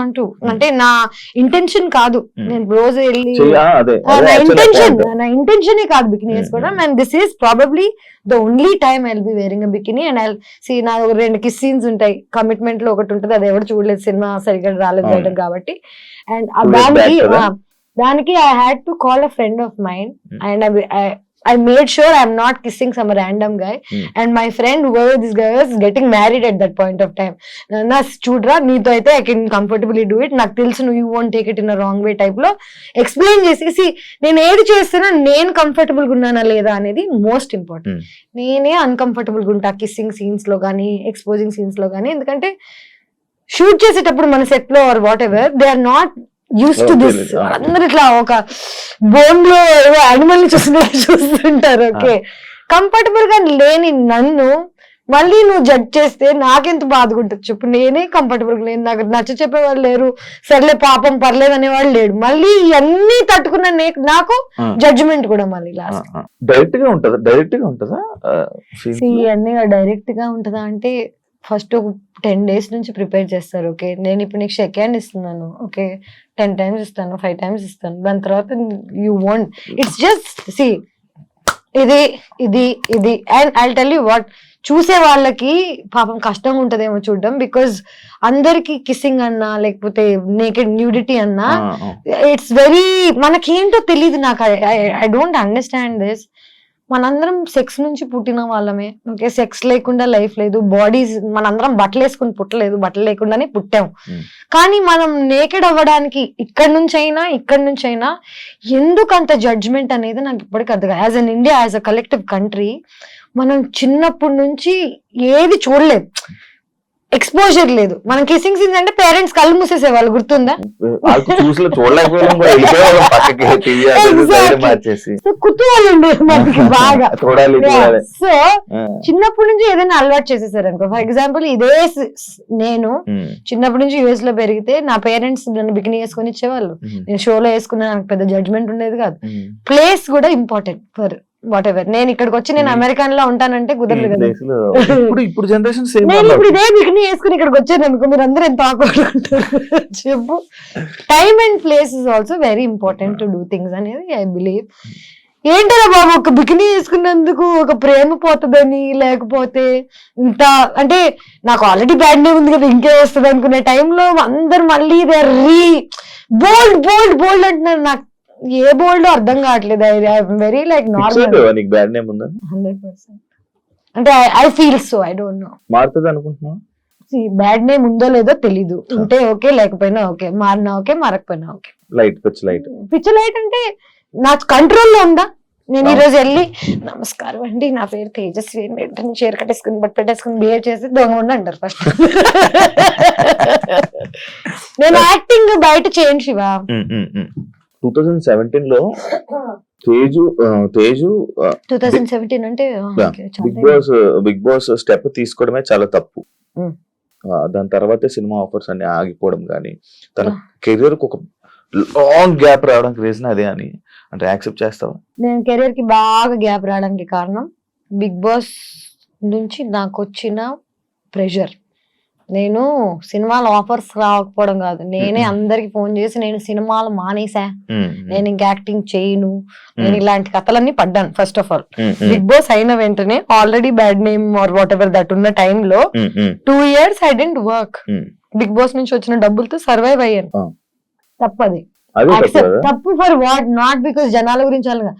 Want to, అంటే నా intention కాదు, నేను రోజు వెళ్ళి నా ఇంటెన్షన్ కాదు బికినీ వేసుకోవడం. And this is probably the only time I will be wearing a bikini. And I see నా 2 కిస్ సీన్స్ ఉంటాయి, కమిట్మెంట్ లో ఒకటి ఉంటుంది, అది ఎవరు చూడలేదు, సినిమా సరిగ్గా రాలేదు బయటకు కాబట్టి. అండ్ దానికి I had to call a friend of mine and I made sure I'm not kissing some random guy. And my friend, whoever this guy was, getting married at that point of time. Na chudra neeto aithe I can comfortably do it, నాకు తెలుసు you won't take it in a wrong way type లో explain చేసి నేను ఏది చేస్తున్నా నేను comfortable గా ఉన్నానా లేదా అనేది మోస్ట్ ఇంపార్టెంట్. నేనే అన్కంఫర్టబుల్ గా ఉంటా కిస్సింగ్ సీన్స్ లో కానీ ఎక్స్పోజింగ్ సీన్స్ లో కానీ, ఎందుకంటే షూట్ చేసేటప్పుడు మన సెట్ లో or whatever they are not used to this. అందరు ఇట్లా ఒక బోన్ లో యానిమల్ ని చూస్తుంటారు. ఓకే, కంఫర్టబుల్ గా లేని నన్ను మళ్ళీ నువ్వు జడ్జ్ చేస్తే నాకెంత బాధగుంటుంది చెప్పు. నేనే కంఫర్టబుల్ గా లేను, నాకు నచ్చ చెప్పేవాళ్ళు లేరు, సర్లే పాపం పర్లేదు అనేవాళ్ళు లేడు, మళ్ళీ ఇవన్నీ తట్టుకున్న నాకు జడ్జిమెంట్ కూడా మళ్ళీ లాస్ట్. డైరెక్ట్ గా ఉంటుందా ఇవన్నీ డైరెక్ట్ గా ఉంటుందా అంటే ఫస్ట్ ఒక 10 days నుంచి ప్రిపేర్ చేస్తారు. ఓకే, నేను ఇప్పుడు నీకు షేక్ హ్యాండ్ ఇస్తున్నాను, ఓకే 10 times ఇస్తాను, 5 times ఇస్తాను, దాని తర్వాత you want it's just see ఇది ఇది ఇది. And I tell you what, చూసే వాళ్ళకి పాపం కష్టంగా ఉంటదేమో చూడడం, బికాజ్ అందరికి కిస్సింగ్ అన్నా లేకపోతే నేకెడ్ న్యూడిటీ అన్నా ఇట్స్ వెరీ, మనకేంటో తెలియదు. నాకు ఐ డోంట్ అండర్స్టాండ్ దిస్. మనందరం సెక్స్ నుంచి పుట్టిన వాళ్ళమే, ఓకే, సెక్స్ లేకుండా లైఫ్ లేదు. బాడీస్ మనందరం బట్టలు వేసుకుని పుట్టలేదు, బట్టలు లేకుండానే పుట్టాం. కానీ మనం నేకెడ్ అవ్వడానికి ఇక్కడి నుంచి అయినా ఎందుకు అంత జడ్జ్మెంట్ అనేది నాకు ఇప్పటికీ అర్థం కాదు. As an India, as a collective country, మనం చిన్నప్పటి నుంచి ఏది చూడలేదు, ఎక్స్పోజర్ లేదు. మనం కిస్సింగ్ సీన్స్ అంటే పేరెంట్స్ కళ్ళు మూసేసేవాళ్ళు, గుర్తుందా? కుతూహలం ఉండేది మనకి బాగా. సో చిన్నప్పటి నుంచి ఏదైనా అలవాటు చేసేసారు అనుకో. ఫర్ ఎగ్జాంపుల్ ఇదే నేను చిన్నప్పటి నుంచి యుఎస్ లో పెరిగితే నా పేరెంట్స్ నన్ను బికినీ వేసుకొని ఇచ్చేవాళ్ళు, నేను షోలో వేసుకున్నా, నాకు పెద్ద జడ్జ్మెంట్ ఉండేది కాదు. ప్లేస్ కూడా ఇంపార్టెంట్ ఫర్ వాట్ ఎవర్. నేను ఇక్కడికి వచ్చి నేను అమెరికన్ లో ఉంటానంటే కుదరదు కదా. ఇప్పుడు జనరేషన్ నేను ఇప్పుడు ఇదే బికినీ వేసుకుని ఇక్కడికి వచ్చాను అనుకో, మీరు అందరూ ఎంత ఆకుకుంటారు చెప్పు. Time and place is also very important to do things అనేది ఐ బిలీవ్. ఏంటరా బాబు ఒక బికినీ వేసుకున్నందుకు ఒక ప్రేమ పోతుందని, లేకపోతే ఇంత అంటే నాకు ఆల్రెడీ బ్యాడ్ నేమ్ ఉంది కదా ఇంకే వస్తుంది అనుకునే టైంలో అందరు మళ్ళీ దే బోల్డ్ బోల్డ్ బోల్డ్ అంటున్నారు. నాకు ఏ బోల్డ్ అర్థం కావట్లేదు. Very like normal. 100%. అంటే I feel so, I don't know. మారుతుంది అనుకుంటున్నా. బ్యాడ్ నేమ్ ఉందో లేదో తెలీదు, ఉంటే ఓకే, లేకపోయినా ఓకే, మారినా ఓకే, మారకపోయినా ఓకే. పిచ్చి లైట్ అంటే నా కంట్రోల్లో ఉందా? నేను ఈ రోజు వెళ్ళి నమస్కారం అండి, నా పేరు తేజస్వి, వెంటనే చీర కట్టేసుకుని బట్ పెట్టేసుకుని బిహేవ్ చేసి దొంగ ఉండి అంటారు ఫస్ట్. నేను యాక్టింగ్ బయట చేయండి శివ. 2017 లో తేజు 2017 అంటే బిగ్ బాస్ స్టెప్ తీసుకోవడమే చాలా తప్పు. దాని తర్వాతే సినిమా ఆఫర్స్ అన్ని ఆగిపోవడం కానీ, తన కెరీర్ కు ఒక లాంగ్ గ్యాప్ రావడానికి రీజన్ అదే అని అంటే యాక్సెప్ట్ చేస్తావా? నేను కెరీర్ కి బాగా గ్యాప్ రావడానికి కారణం బిగ్ బాస్ నుంచి నాకు వచ్చిన ప్రెషర్. నేను సినిమాలు ఆఫర్స్ రాకపోవడం కాదు, నేనే అందరికి ఫోన్ చేసి నేను సినిమాలు మానేసా, నేను ఇంకా యాక్టింగ్ చేయను, నేను ఇలాంటి కథలన్నీ పడ్డాను. First of all Bigg Boss అయిన వెంటనే already bad name or whatever that ఉన్న టైంలో 2 years I didn't work. Bigg Boss నుంచి వచ్చిన డబ్బులతో సర్వైవ్ అయ్యాను. తప్పది, తప్పు ఫర్ వాట్, నాట్ బికాస్ జనాల గురించి అలాగా,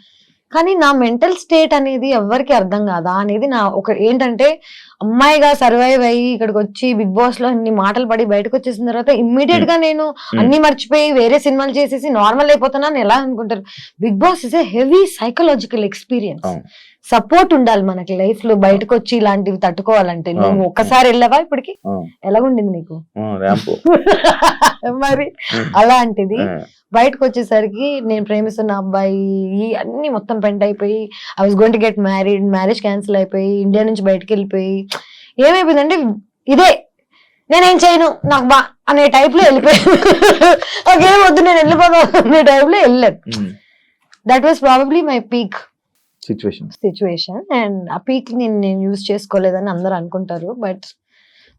కానీ నా మెంటల్ స్టేట్ అనేది ఎవరికి అర్థం కాదా అనేది నా ఒక ఏంటంటే, అమ్మాయిగా సర్వైవ్ అయ్యి ఇక్కడికి వచ్చి బిగ్ బాస్ లో అన్ని మాటలు పడి బయటకు వచ్చేసిన తర్వాత ఇమ్మీడియట్ గా నేను అన్ని మర్చిపోయి వేరే సినిమాలు చేసేసి నార్మల్ అయిపోతున్నాను ఎలా అనుకుంటారు. Bigg Boss is a heavy psychological experience. Support ఉండాలి మనకి లైఫ్ లో, బయటకు వచ్చి ఇలాంటివి తట్టుకోవాలంటే. నువ్వు ఒక్కసారి వెళ్ళవా ఇప్పటికి? ఎలాగుండింది నీకు? మరి అలాంటిది బయటకు వచ్చేసరికి నేను ప్రేమిస్తున్న అబ్బాయి అన్ని మొత్తం పెంట్ అయిపోయి, I was going to get married, marriage cancel అయిపోయి, ఇండియా నుంచి బయటకు వెళ్ళిపోయి ఏమైపోయిందంటే ఇదే నేనేం చేయను నాకు బా అనే టైప్ లో వెళ్ళిపోయాను. ఓకే వద్దు నేను వెళ్ళిపోతాను అనే టైప్ లో వెళ్ళాను. That was probably my peak situation. And ఆ పీక్ నేను యూజ్ చేసుకోలేదని అందరు అనుకుంటారు, but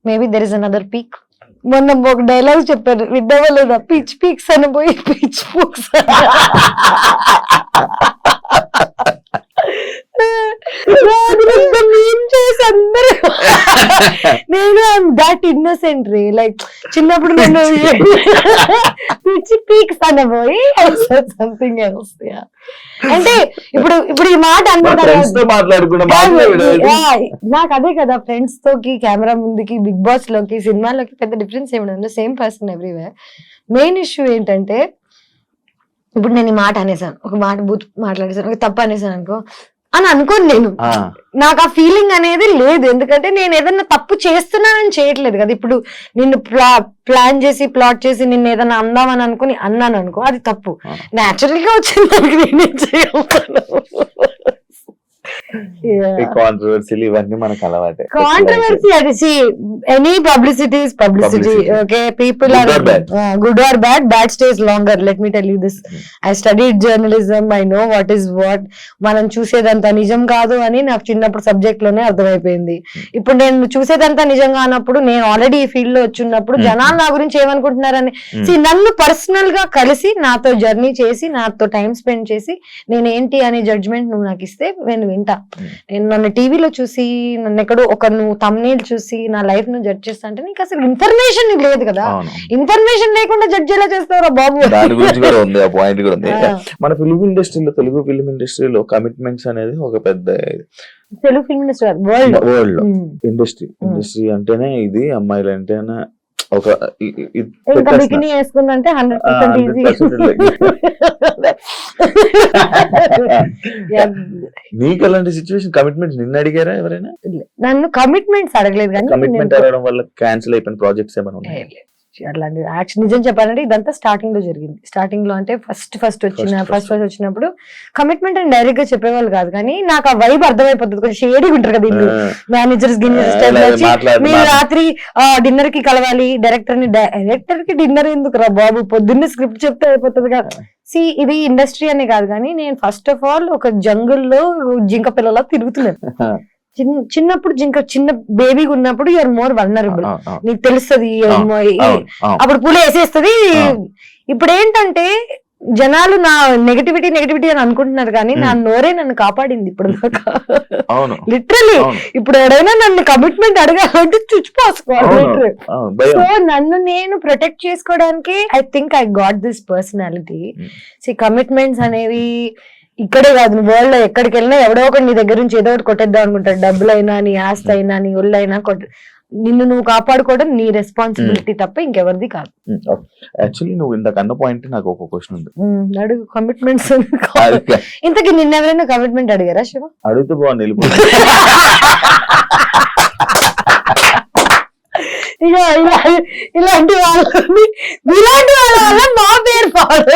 maybe there is another peak. మొన్న ఒక డైలాగ్ చెప్పారు, విడ్డవలేదా, పిచ్ పీక్స్ అని పోయి పిచ్ పూక్స్. చేసి అందరూ నేను దాట్ ఇన్నోసెంట్ రే, లైక్ చిన్నప్పుడు నేను పిచ్ పీక్స్ అని పోయి సంథింగ్ ఎల్స్. అంటే ఇప్పుడు ఈ మాట నాకు అదే కదా, ఫ్రెండ్స్ తోకి కెమెరా ముందుకి బిగ్ బాస్ లోకి సినిమాలోకి పెద్ద డిఫరెన్స్ ఏమి, same person everywhere. Main issue ఏంటంటే ఇప్పుడు నేను ఈ మాట అనేసాను, ఒక మాట బూత్ మాట్లాడేసాను, ఒక తప్పు అనేసాను అనుకో అని అనుకోను నేను, నాకు ఆ ఫీలింగ్ అనేది లేదు. ఎందుకంటే నేను ఏదన్నా తప్పు చేస్తున్నానని చేయట్లేదు కదా. ఇప్పుడు నిన్ను ప్లాన్ చేసి ప్లాట్ చేసి నిన్ను ఏదైనా అందామని అనుకుని అన్నాను అనుకో, అది తప్పు. న్యాచురల్ గా వచ్చింది దానికి నేనేం చేయగలుగుతాను. కాంట్రవర్సీలు ఇవన్నీ మనకు అలవాటే. కాంట్రవర్సీ అది any publicity is publicity. Okay, people are good or bad, bad stays longer. Let me tell you this, I studied journalism, I know what is what. మనం చూసేదంతా నిజం కాదు అని నాకు చిన్నప్పుడు సబ్జెక్ట్ లోనే అర్థమైపోయింది. ఇప్పుడు నేను చూసేదంతా నిజంగా అన్నప్పుడు, నేను ఆల్రెడీ ఈ ఫీల్డ్ లో వచ్చినప్పుడు జనాలు నా గురించి ఏమనుకుంటున్నారని నన్ను పర్సనల్ గా కలిసి నాతో జర్నీ చేసి నాతో టైం స్పెండ్ చేసి నేను ఏంటి అనే జడ్జ్మెంట్ నువ్వు నాకు ఇస్తే నేను వింటా. నేను నన్ను టీవీలో చూసి నన్ను ఎక్కడో ఒక నువ్వు తమ్నేల్ చూసి నా లైఫ్ ను జడ్జ్ చేస్తా అంటే నీకు అసలు ఇన్ఫర్మేషన్ లేదు కదా. ఇన్ఫర్మేషన్ లేకుండా జడ్జ్ ఎలా చేస్తారా బాబు? దాని గురించి కూడా ఉంది, ఆ పాయింట్ కూడా ఉంది. మన ఫిల్మ్ ఇండస్ట్రీలో, తెలుగు ఫిల్మ్ ఇండస్ట్రీలో కమిట్మెంట్స్ అనేది ఒక పెద్ద, తెలుగు ఫిల్మ్ ఇండస్ట్రీ వరల్డ్ లో ఇండస్ట్రీ అంటేనే ఇది, అమ్మాయిలు అంటేనే ఒక బికినీ వేసుకుందంటే 100% ఈజీ. నీకు అలాంటి సిచ్యువేషన్ కమిట్మెంట్స్ నిన్ను అడిగారా ఎవరైనా? నన్ను కమిట్మెంట్స్ అడగలేదు, కానీ కమిట్మెంట్ అడగడం వల్ల క్యాన్సిల్ అయిపోయిన ప్రాజెక్ట్స్ ఏమైనా ఉన్నాయి? అట్లాంటి యాక్చువల్ నిజం చెప్పాలంటే ఇదంతా స్టార్టింగ్ లో జరిగింది. స్టార్టింగ్ లో అంటే ఫస్ట్ వచ్చినప్పుడు కమిట్మెంట్ అని డైరెక్ట్ గా చెప్పేవాళ్ళు కాదు, కానీ నాకు ఆ వైబ్ అర్థమైపోతుంది. కొంచెం షేడీగా ఉంటారు కదా ఇల్లు, మేనేజర్స్ మీరు రాత్రి డిన్నర్ కి కలవాలి, డైరెక్టర్ కి డిన్నర్ ఎందుకు రా బాబు, పొద్దున్నే స్క్రిప్ట్ చెప్తే అయిపోతుంది కదా. ఇది ఇండస్ట్రీ అనే కాదు, కానీ నేను ఫస్ట్ ఆఫ్ ఆల్ ఒక జంగుల్లో జింక పిల్లలా తిరుగుతున్నాను. చిన్నప్పుడు చిన్న బేబీగా ఉన్నప్పుడు యూఆర్ మోర్ వల్నరబుల్, నీకు తెలుస్తుంది, అప్పుడు పూల వేసేస్తుంది. ఇప్పుడు ఏంటంటే జనాలు నా నెగటివిటీ అని అనుకుంటున్నారు, కానీ నా నోరే నన్ను కాపాడింది ఇప్పుడు దాకా. లిటరలీ ఇప్పుడు ఎవరైనా నన్ను కమిట్మెంట్ అడగాలంటే చుచ్చిపోసుకోవాలి. సో నన్ను నేను ప్రొటెక్ట్ చేసుకోవడానికి I think I got this personality. Commitments అనేవి ఇక్కడే కాదు, వరల్డ్ లో ఎక్కడికి వెళ్ళినా ఎవడో ఒకటి నీ దగ్గర నుంచి ఏదో ఒకటి కొట్టేద్దాం అనుకుంటాడు. డబ్బులైనా, నీ ఆస్తి అయినా, నీ ఒళ్ళైనా నిన్ను నువ్వు కాపాడుకోవడం నీ రెస్పాన్సిబిలిటీ తప్ప ఇంకెవరిది కాదు. యాక్చువల్లీ నువ్వు ఇందాక అన్న పాయింట్ నాకు ఒక క్వశ్చన్ ఉంది, అడుగు. కమిట్మెంట్స్ ఇంతకీ నిన్న ఎవరైనా కమిట్మెంట్ అడిగారా శివ? అడిగితే బాగుంది, వెళ్ళిపోయింది. ఇలాంటి వాళ్ళ వల్ల మా పేరు పాడు.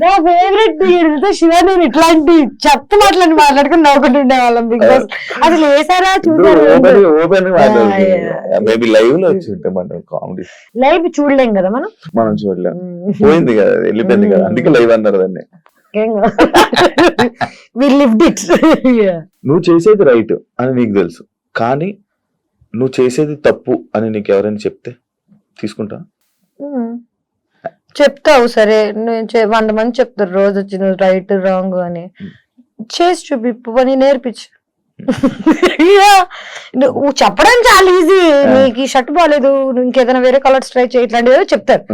నా ఫేవరెట్ శివ, నేను ఇట్లాంటి చెత్త మాట్లాడుకుని నవ్వుకుంటుండే వాళ్ళం. బిగ్ బాస్ అసలు వేసారా చూసారు? లైవ్ చూడలేం కదా మనం చూడలేం, పోయింది కదా, వెళ్ళిపోయింది కదా, అందుకే లైవ్ అన్నారు దాన్ని. నువ్వు చేసేది రైట్ అని నీకు తెలుసు, కానీ నువ్వు చేసేది తప్పు అని నీకు ఎవరైనా చెప్తే తీసుకుంటా? చెప్తావు, సరే 100 మంది చెప్తారు రోజు వచ్చి నువ్వు రైట్ రాంగ్ అని. చేసి చూపి పని నేర్పించు. నువ్వు చెప్పడం చాలా ఈజీ, నీకు ఈ షర్ట్ బాగాలేదు, నువ్వు ఇంకేదైనా వేరే కలర్స్ ట్రై చేయి, ఇట్లాంటివి చెప్తారు.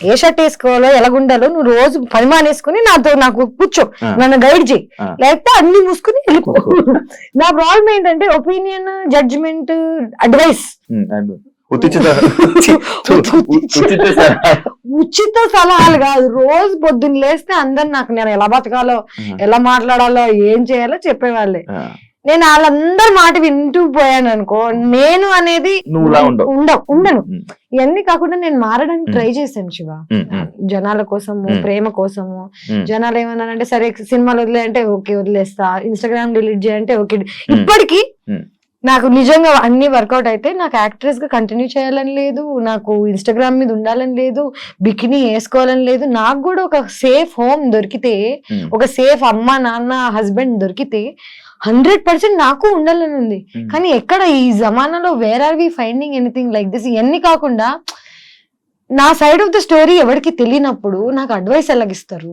ఏ షర్ట్ వేసుకోవాలో, ఎలాగుండాలో నువ్వు రోజు పరిమాణం వేసుకుని నాకు కూర్చో, నన్ను గైడ్ చేయి, లేకపోతే అన్ని మూసుకుని వెళ్ళిపో. నా ప్రాబ్లం ఏంటంటే ఒపీనియన్, జడ్జిమెంట్, అడ్వైస్, ఉచిత సలహాలు కాదు. రోజు పొద్దున్న లేస్తే అందరు నాకు నేను ఎలా బతకాలో, ఎలా మాట్లాడాలో, ఏం చేయాలో చెప్పేవాళ్ళే. నేను వాళ్ళందరి మాట వింటూ పోయాను అనుకో, నేను అనేది ఉండను. ఇవన్నీ కాకుండా నేను మారడానికి ట్రై చేశాను శివ, జనాల కోసము, ప్రేమ కోసము. జనాలు ఏమన్నారంటే సరే సినిమాలు వదిలేయంటే ఓకే వదిలేస్తా, ఇన్స్టాగ్రామ్ డిలీట్ చేయంటే ఓకే. ఇప్పటికీ నాకు నిజంగా అన్ని వర్కౌట్ అయితే నాకు యాక్ట్రెస్ గా కంటిన్యూ చేయాలని లేదు, నాకు ఇన్స్టాగ్రామ్ మీద ఉండాలని లేదు, బికినీ వేసుకోవాలని లేదు. నాకు కూడా ఒక సేఫ్ హోమ్ దొరికితే, ఒక సేఫ్ అమ్మ నాన్న హస్బెండ్ దొరికితే 100% నాకు ఉండాలని ఉంది. కానీ ఎక్కడ ఈ జమానాలో where are we finding anything like this? ఇవన్నీ కాకుండా నా సైడ్ ఆఫ్ ద స్టోరీ ఎవరికి తెలియనప్పుడు నాకు అడ్వైస్ ఎలాగిస్తారు?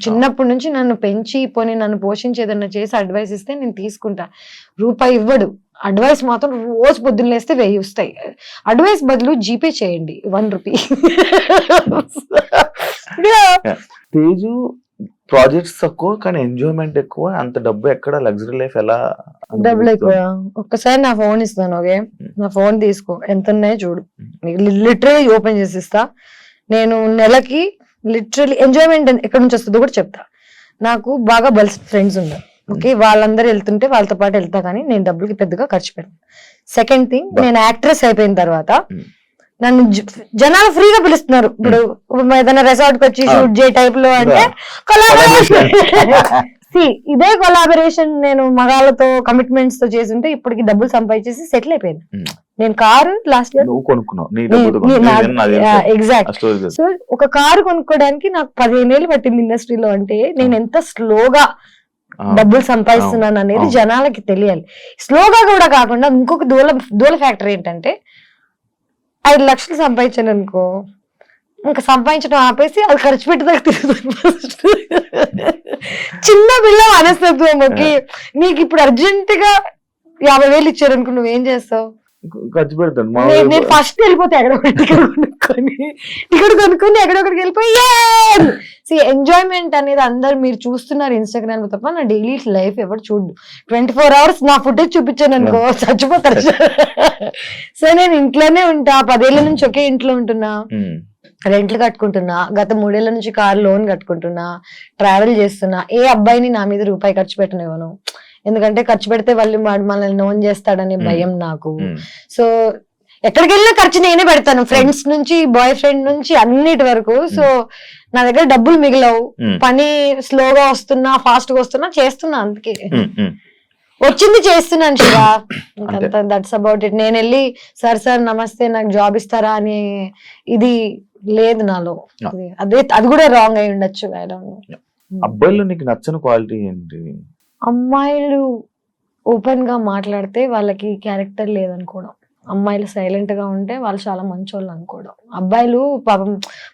చిన్నప్పటి నుంచి నన్ను పెంచి పోనీ నన్ను పోషించి ఏదన్నా చేసి అడ్వైస్ ఇస్తే నేను తీసుకుంటా. రూపాయి ఇవ్వడు, అడ్వైస్ మాత్రం రోజు పొద్దున్న లేస్తే 1000 వస్తాయి. అడ్వైస్ బదులు జీపే చేయండి 1 రూపీ. తేజు ప్రాజెక్ట్స్ తక్కువ కానీ ఎంజాయ్మెంట్ ఎక్కువ. అంత డబ్బు ఎక్కడ, లగ్జరీ లైఫ్ ఎలా? డబ్బులు ఎక్కువ. ఒక్కసారి నా ఫోన్ ఇస్తాను, ఓకే? నా ఫోన్ తీసుకో, ఎంత ఉన్నాయో చూడు. లిటరలీ ఓపెన్ చేసి ఇస్తా. నేను నెలకి లిటరలీ ఎంజాయ్మెంట్ ఎక్కడి నుంచి వస్తుందో కూడా చెప్తా. నాకు బాగా బల్స్ ఫ్రెండ్స్ ఉన్నారు, ఓకే? వాళ్ళందరూ వెళ్తుంటే వాళ్ళతో పాటు వెళ్తా, కానీ నేను డబ్బులకి పెద్దగా ఖర్చు పెట్టాను. సెకండ్ థింగ్, నేను యాక్ట్రెస్ అయిపోయిన తర్వాత నన్ను జనాలు ఫ్రీగా పిలుస్తున్నారు. ఇప్పుడు ఏదైనా రెసార్ట్ కి వచ్చి షూట్ చేయ టైప్ లో అంటే కొలాబరేషన్. ఇదే కొలాబరేషన్ నేను మగాళ్ళతో కమిట్మెంట్స్ తో చేస్తుంటే ఇప్పటికి డబ్బులు సంపాదించేసి సెటిల్ అయిపోయింది. నేను car last year exact. So ఒక కారు కొనుక్కోవడానికి నాకు 15 ఏళ్ళు పట్టింది ఇండస్ట్రీలో. అంటే నేను ఎంత స్లోగా డబ్బులు సంపాదిస్తున్నాను అనేది జనాలకి తెలియాలి. స్లోగా కూడా కాకుండా ఇంకొక దూల ఫ్యాక్టర్ ఏంటంటే, 5 లక్షలు సంపాదించాను అనుకో, ఇంకా సంపాదించడం ఆపేసి అది ఖర్చు పెట్టేదాకా తిరుగుతుంది. చిన్న పిల్ల మనస్తత్వంకి నీకు ఇప్పుడు అర్జెంట్ గా 50,000 ఇచ్చారు అనుకో, నువ్వేం చేస్తావు? ఖర్చు పెడతాను. నేను ఫస్ట్ వెళ్ళిపోతే టికెట్ కొనుక్కొని ఎక్కడొక్కడికి వెళ్ళిపోయి ఎంజాయ్మెంట్ అనేది అందరు మీరు చూస్తున్నారు ఇన్స్టాగ్రామ్ లో తప్ప నా డైలీ లైఫ్ ఎవరు చూడు. 24 hours నా ఫుటేజ్ చూపించాను అనుకో చచ్చిపోతారు. సో నేను ఇంట్లోనే ఉంటా, 10 ఏళ్ల నుంచి ఒకే ఇంట్లో ఉంటున్నా, రెంట్లు కట్టుకుంటున్నా, గత 3 ఏళ్ల నుంచి కార్ లోన్ కట్టుకుంటున్నా, ట్రావెల్ చేస్తున్నా. ఏ అబ్బాయిని నా మీద రూపాయి ఖర్చు పెట్టనివ్వను, ఎందుకంటే ఖర్చు పెడితే వాళ్ళు మనల్ని నోన్ చేస్తాడనే భయం నాకు. సో ఎక్కడికి వెళ్ళినా ఖర్చు నేనే పెడతాను, ఫ్రెండ్స్ నుంచి బాయ్ ఫ్రెండ్ నుంచి అన్నిటి వరకు. సో నా దగ్గర డబ్బులు మిగిలవు, పని స్లోగా వస్తున్నా ఫాస్ట్ గా వస్తున్నా చేస్తున్నా, అందుకే వచ్చింది చేస్తున్నాను శివ. That's about it. నేను వెళ్ళి సార్ నమస్తే నాకు జాబ్ ఇస్తారా అని ఇది లేదు నాలో. అది కూడా రాంగ్ అయి ఉండొచ్చు. అబ్బాయిలో నీకు నచ్చని క్వాలిటీ ఏంటి? అమ్మాయిలు ఓపెన్ గా మాట్లాడితే వాళ్ళకి క్యారెక్టర్ లేదనుకోవడం, అమ్మాయిలు సైలెంట్ గా ఉంటే వాళ్ళు చాలా మంచోళ్ళు అనుకోవడం. అబ్బాయిలు పాపం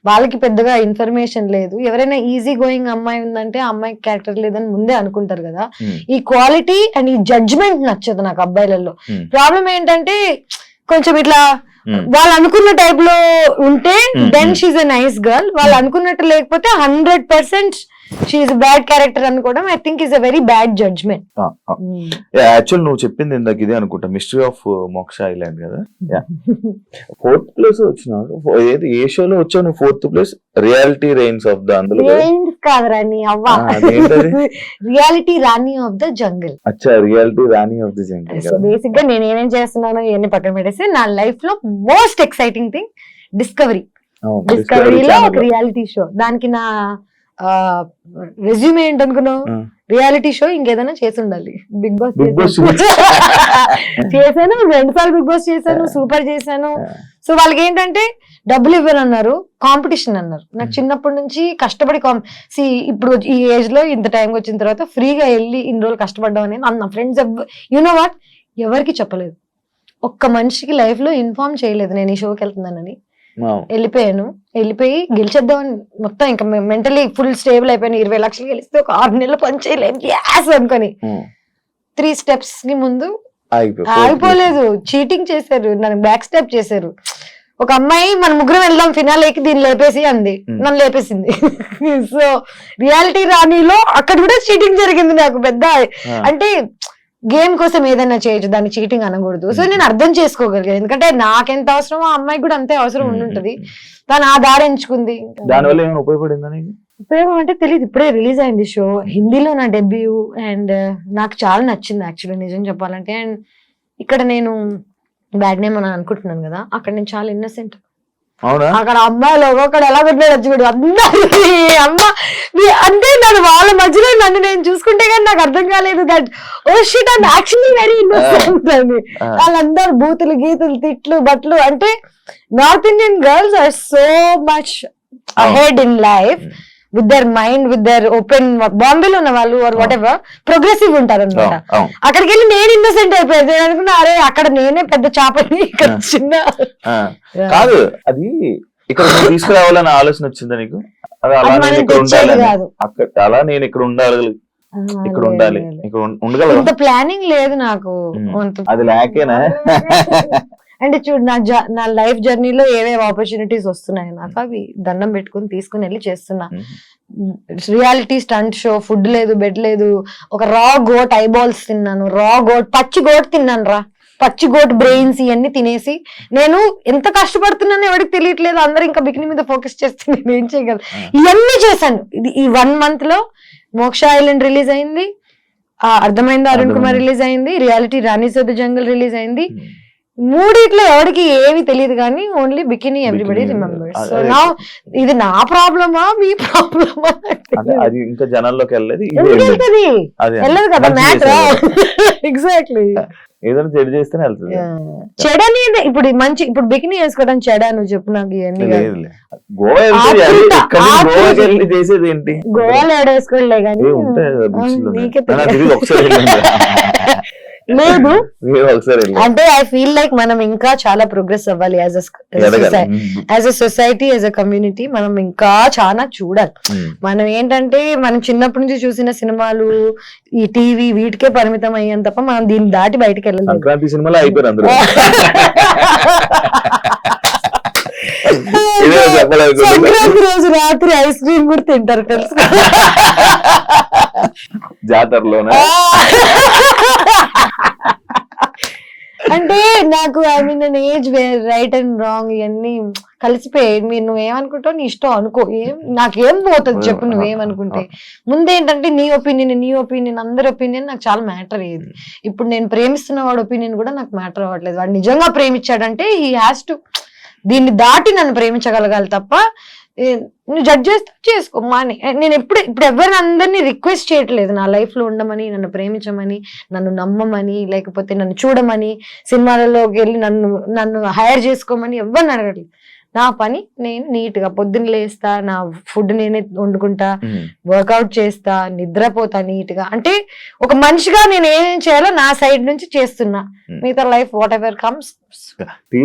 వాళ్ళకి పెద్దగా ఇన్ఫర్మేషన్ లేదు. ఎవరైనా ఈజీ గోయింగ్ అమ్మాయి ఉందంటే అమ్మాయికి క్యారెక్టర్ లేదని ముందే అనుకుంటారు కదా. ఈ క్వాలిటీ అండ్ ఈ జడ్జ్మెంట్ నచ్చదు నాకు అబ్బాయిలలో. ప్రాబ్లం ఏంటంటే కొంచెం ఇట్లా వాళ్ళు అనుకున్న టైప్ లో ఉంటే then she's a nice girl, వాళ్ళు అనుకున్నట్టు లేకపోతే 100% షీఈ్ బ్యాడ్ క్యారెక్టర్ అనుకోవడం I think is a very bad judgement. Actual నువ్వు చెప్పింది ఇందాక ఇదే అనుకుంటా, మిస్టరీ ఆఫ్ మోక్ష ఐలాండ్ కదా. 4th ప్లేస్ వచ్చినావు. ఏది ఏ షోలో వచ్చావు నువ్వు? 4th place reality reins of the అందులో కాదు రాణి అవ్వ, reality Rani of the jungle. అచ్చా, reality Rani of the jungle. So basic గా నేను ఏమేం చేస్తున్నాను ఇవన్నీ పక్కన పెట్టేసి నా లైఫ్ లో మోస్ట్ ఎక్సైటింగ్ థింగ్ డిస్కవరీలో ఒక రియాలిటీ షో. దానికి నా రెజ్యూమే ఏంటనుకున్నావు? రియాలిటీ షో ఇంకేదైనా చేసి ఉండాలి. బిగ్ బాస్ చేశాను, 2 సార్లు బిగ్ బాస్ చేశాను, సూపర్ చేశాను. సో వాళ్ళకి ఏంటంటే డబ్బులు ఇవ్వరన్నారు, కాంపిటీషన్ అన్నారు. నాకు చిన్నప్పటి నుంచి కష్టపడి ఇప్పుడు ఈ ఏజ్ లో ఇంత టైంకి వచ్చిన తర్వాత ఫ్రీగా వెళ్ళి ఇన్ని రోజులు కష్టపడ్డాం అనేది నా ఫ్రెండ్స్ యూనో వాట్ ఎవరికి చెప్పలేదు. ఒక్క మనిషికి లైఫ్ లో ఇన్ఫార్మ్ చేయలేదు నేను ఈ షోకి వెళ్తున్నానని. వెళ్ళిపోయి గెలిచేద్దామని మొత్తం ఇంకా మెంటలీ ఫుల్ స్టేబుల్ అయిపోయాను. 20 లక్షలు గెలిస్తే ఒక 6 నెలలు పని చేయలేము గ్యాస్ అనుకొని 3 steps ని ముందు ఆగిపోలేదు. చీటింగ్ చేశారు, నన్ను బ్యాక్ స్టెప్ చేశారు. ఒక అమ్మాయి మన ముగ్గురం వెళ్దాం ఫినాలేకి దీన్ని లేపేసి అంది, నన్ను లేపేసింది. సో రియాలిటీ రాణిలో అక్కడ కూడా చీటింగ్ జరిగింది నాకు పెద్ద. అంటే గేమ్ కోసం ఏదైనా చేయొచ్చు, దాన్ని చీటింగ్ అనకూడదు. సో నేను అర్థం చేసుకోగలిగాను, ఎందుకంటే నాకెంత అవసరమో ఆ అమ్మాయికి కూడా అంతే అవసరం ఉండుంటది. తను ఆ దారి ఎంచుకుంది. దానివల్ల ఏమైనా ఉపయోగపడిందని? ఉపయోగం అంటే తెలియదు. ఇప్పుడే రిలీజ్ అయింది షో, హిందీలో నా డెబ్యూ. అండ్ నాకు చాలా నచ్చింది యాక్చువల్లీ నిజం చెప్పాలంటే. అండ్ ఇక్కడ నేను బ్యాడ్ నేమ్ అని అనుకుంటున్నాను కదా, అక్కడ నేను చాలా ఇన్నోసెంట్. అక్కడ అమ్మాయిలు ఒక్కొక్కడు ఎలా కొట్టాడు చూడు, అందరు అమ్మ అంటే నన్ను వాళ్ళ మధ్యలో నన్ను నేను చూసుకుంటే కానీ నాకు అర్థం కాలేదు that oh shit I'm actually very innocent అని. వాళ్ళందరూ బూతులు గీతులు తిట్లు బట్లు. అంటే north Indian girls are so much ahead in life. With their mind, with their open. బాంబేలో ఉన్న వాళ్ళు వాట్ ఎవర్ ప్రోగ్రెసివ్ ఉంటారు అనమాట. అక్కడికి వెళ్ళి నేను ఇన్నోసెంట్ అయిపోయాను. నేను అనుకున్నా అరే అక్కడ నేనే పెద్ద చేపని, ఇక్కడ చిన్న. కాదు అది ఇక్కడ తీసుకురావాలని ఆలోచన వచ్చిందా నీకు? అది అలా అది నేను మనం ఇక్కడ తెచ్చేది ఉండాలి, కాదు. అక్కడ అలా నేను ఇక్కడ ఉండాలి, ఇక్కడ ఉండాలి, ఇక్కడ ఉండగలరా? ఇంత ప్లానింగ్ లేదు నాకు. అది లేకేనా? అంటే చూడు నా లైఫ్ జర్నీలో ఏవేవి ఆపర్చునిటీస్ వస్తున్నాయి నాకు, అవి దండం పెట్టుకుని తీసుకుని వెళ్ళి చేస్తున్నా. రియాలిటీ స్టంట్ షో, ఫుడ్ లేదు, బెడ్ లేదు, ఒక రా గోట్ ఐబాల్స్ తిన్నాను, రా గోట్ పచ్చి గోట్ తిన్నాను రా, పచ్చి గోట్ బ్రెయిన్స్ ఇవన్నీ తినేసి నేను ఎంత కష్టపడుతున్నానో ఎవరికి తెలియట్లేదు. అందరూ ఇంకా బికినీ మీద ఫోకస్ చేస్తే నేను ఏం చేయగలను. ఇవన్నీ చేశాను. ఈ 1 month లో మోక్ష ఐలాండ్ రిలీజ్ అయింది, అర్థమైందా అరుణ్ కుమార్ రిలీజ్ అయింది, reality Rani's of the jungle release అయింది. మూడిట్లో ఎవరికి ఏమి తెలియదు కానీ only bikini everybody remembers. So నా ఇది నా ప్రాబ్లమా మీ ప్రాబ్లమా? అది ఇంకా జనాల్లోకి వెళ్ళలేదు వెళ్ళదు కదా మ్యాటర్. ఎగ్జాక్ట్లీ ఏదైనా చెడు చేస్తేనే వెళ్తుంది. చెడ అనేది ఇప్పుడు మంచి, ఇప్పుడు బికినీ వేసుకోవడం చెడ? నువ్వు చెప్పు నాకు. ఇవన్నీ చేసేది ఏంటి? గోవాలో ఏడేసుకోలే కానీ లేదు. అంటే ఐ ఫీల్ లైక్ మనం ఇంకా చాలా ప్రోగ్రెస్ అవ్వాలి as a society, as a community. మనం ఇంకా చాలా చూడాలి. మనం ఏంటంటే మనం చిన్నప్పటి నుంచి చూసిన సినిమాలు, ఈ టీవీ వీటికే పరిమితం అయ్యాం తప్ప మనం దీన్ని దాటి బయటకు వెళ్ళలేదు. సంక్రాంతి సినిమాలో అయిపోయారు. సంక్రాంతి రోజు రాత్రి ఐస్ క్రీమ్ కూడా తింటారు తెలుసు జాతరలోనే. అంటే నాకు I mean an age where right and wrong ఇవన్నీ కలిసిపోయాయి. మీరు నువ్వేమనుకుంటావు నీ ఇష్టం అనుకో, నాకేం పోతుంది చెప్పు నువ్వేమనుకుంటే. ముందేంటంటే నీ ఒపీనియన్ అందరి ఒపీనియన్ నాకు చాలా మ్యాటర్ అయ్యేది. ఇప్పుడు నేను ప్రేమిస్తున్న వాడి ఒపీనియన్ కూడా నాకు మ్యాటర్ అవ్వట్లేదు. వాడు నిజంగా ప్రేమించాడంటే హీ హ్యాస్ టు దీన్ని దాటి నన్ను ప్రేమించగలగాలి తప్ప నువ్వు జడ్జ్ చేస్తే చేసుకో మాని. నేను ఇప్పుడు ఎవరిని అందరినీ రిక్వెస్ట్ చేయట్లేదు నా లైఫ్ లో ఉండమని, నన్ను ప్రేమించమని, నన్ను నమ్మమని, లేకపోతే నన్ను చూడమని, సినిమాలలోకి వెళ్ళి నన్ను హైర్ చేసుకోమని ఎవరిని అడగట్లేదు. నా పని నేను నీట్ గా పొద్దున్న లేస్తా, నా ఫుడ్ నేనే వండుకుంటా, వర్కౌట్ చేస్తా, నిద్రపోతా నీట్ గా. అంటే ఒక మనిషిగా నేను ఏమేం చేయాలో నా సైడ్ నుంచి చేస్తున్నా. మిగతా లైఫ్ వాట్ ఎవర్ కమ్స్.